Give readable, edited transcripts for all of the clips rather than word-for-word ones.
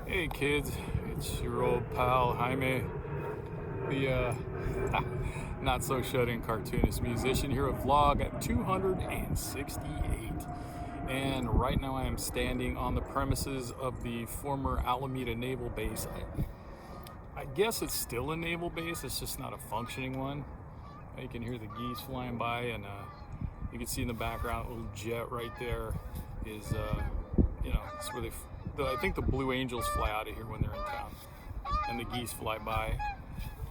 Hey kids, it's your old pal Jaime, the not so shut-in cartoonist musician here with vlog at 268. And right now I am standing on the premises of the former Alameda Naval Base. I guess it's still a naval base, it's just not a functioning one. You can hear the geese flying by, and you can see in the background a little jet right there is it's where I think the Blue Angels fly out of here when they're in town, and the geese fly by.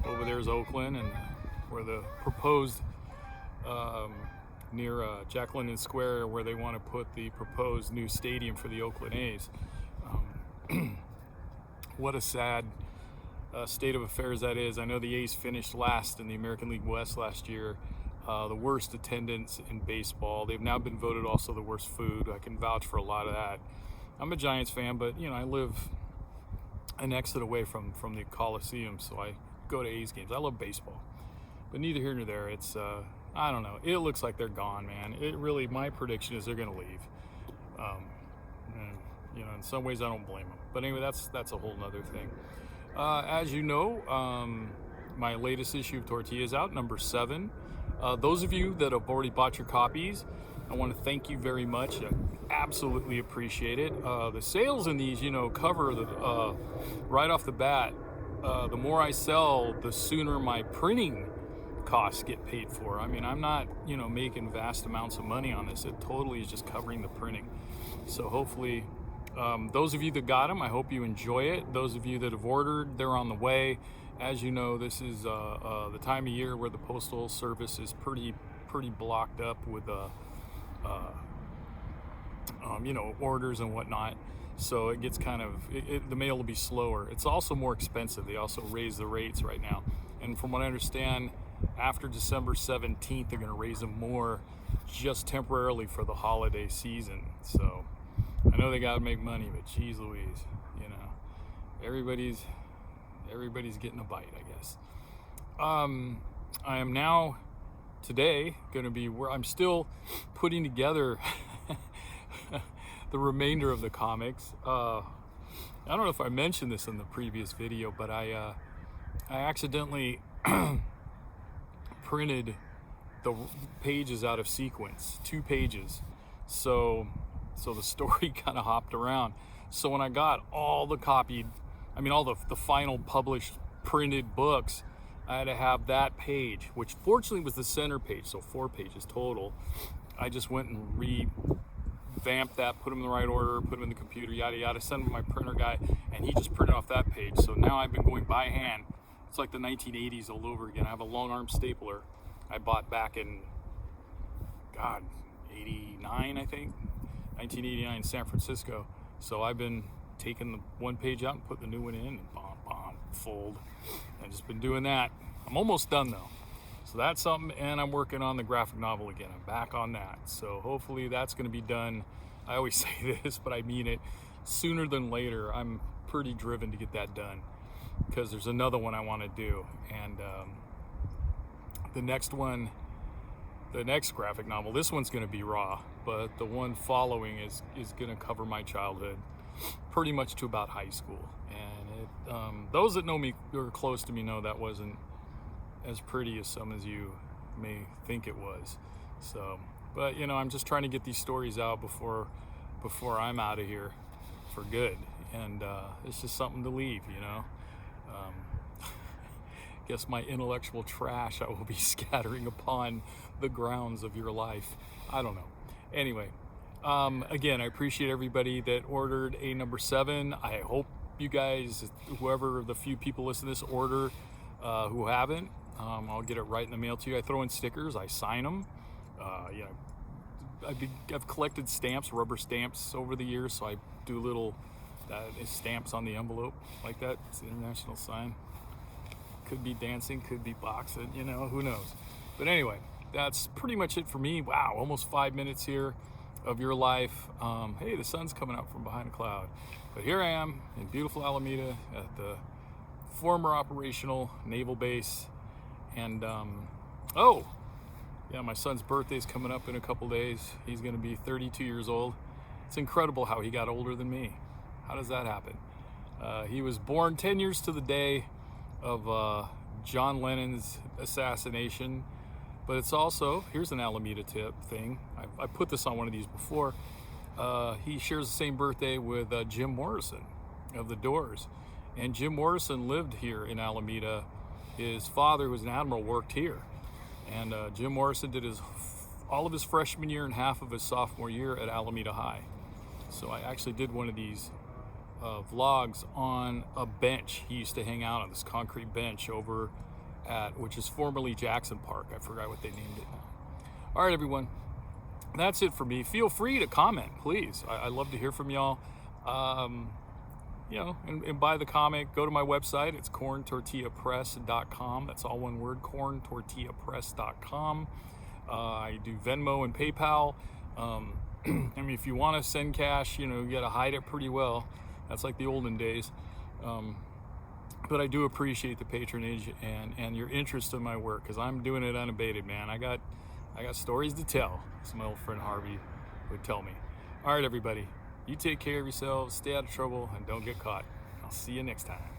Over there's Oakland, and where the proposed near Jack London Square, where they want to put the proposed new stadium for the Oakland A's. What a sad state of affairs that is. I know the A's finished last in the American League West last year. The worst attendance in baseball. They've now been voted also the worst food. I can vouch for a lot of that. I'm a Giants fan, but I live an exit away from the Coliseum, so I go to A's games. I love baseball, but neither here nor there. It's I don't know. It looks like they're gone, man. My prediction is they're going to leave. And in some ways I don't blame them. But anyway, that's a whole nother thing. As you know, my latest issue of Tortilla is out, number 7. Those of you that have already bought your copies, I want to thank you very much. I absolutely appreciate it. The sales in these, cover the right off the bat. The more I sell, the sooner my printing costs get paid for. I mean, I'm not, making vast amounts of money on this. It totally is just covering the printing. So hopefully, those of you that got them, I hope you enjoy it. Those of you that have ordered, they're on the way. As you know, this is the time of year where the postal service is pretty blocked up with orders and whatnot. So it gets the mail will be slower. It's also more expensive. They also raise the rates right now. And from what I understand, after December 17th, they're going to raise them more just temporarily for the holiday season. So I know they got to make money, but geez Louise, everybody's getting a bite, I guess. I am now today going to be where I'm still putting together the remainder of the comics. I don't know if I mentioned this in the previous video, but I accidentally printed the pages out of sequence, 2 pages. So the story kind of hopped around. So when I got all the final published printed books, I had to have that page, which fortunately was the center page, so 4 pages total. I just went and revamped that, put them in the right order, put them in the computer, yada yada, sent them to my printer guy, and he just printed off that page. So now I've been going by hand. It's like the 1980s all over again. I have a long arm stapler I bought back in 89, I think, 1989 in San Francisco. So I've been taking the 1 page out and putting the new one in, and fold. I've just been doing that. I'm almost done though. So that's something, and I'm working on the graphic novel again. I'm back on that. So hopefully that's going to be done. I always say this, but I mean it, sooner than later. I'm pretty driven to get that done because there's another one I want to do. And the next graphic novel, this one's going to be raw, but the one following is going to cover my childhood pretty much to about high school. And those that know me or are close to me know that wasn't as pretty as some as you may think it was. So, but I'm just trying to get these stories out before I'm out of here for good. And it's just something to leave, guess my intellectual trash I will be scattering upon the grounds of your life. I don't know. Anyway, again, I appreciate everybody that ordered a number 7. I hope you guys, whoever the few people listen to this, order. Who haven't, I'll get it right in the mail to you. I throw in stickers, I sign them. I've collected stamps, rubber stamps over the years, so I do little stamps on the envelope like that. It's the international sign. Could be dancing, could be boxing, who knows. But anyway, that's pretty much it for me. Wow, almost 5 minutes here of your life. Hey, the sun's coming up from behind a cloud. But here I am in beautiful Alameda at the former operational naval base. And my son's birthday's coming up in a couple days. He's going to be 32 years old. It's incredible how he got older than me. How does that happen? He was born 10 years to the day of John Lennon's assassination. But it's also, here's an Alameda tip thing. I put this on one of these before. He shares the same birthday with Jim Morrison of the Doors. And Jim Morrison lived here in Alameda. His father, who was an admiral, worked here. And Jim Morrison did all of his freshman year and half of his sophomore year at Alameda High. So I actually did one of these vlogs on a bench. He used to hang out on this concrete bench over at, which is formerly Jackson Park. I forgot what they named it now. All right, everyone. That's it for me. Feel free to comment, please. I love to hear from y'all. You know, and buy the comic. Go to my website. It's corntortillapress.com. That's all one word, corntortillapress.com. I do Venmo and PayPal. I mean, if you want to send cash, you know, you got to hide it pretty well. That's like the olden days. But I do appreciate the patronage and your interest in my work, because I'm doing it unabated, man. I got stories to tell, as my old friend Harvey would tell me. All right, everybody, you take care of yourselves, stay out of trouble, and don't get caught. I'll see you next time.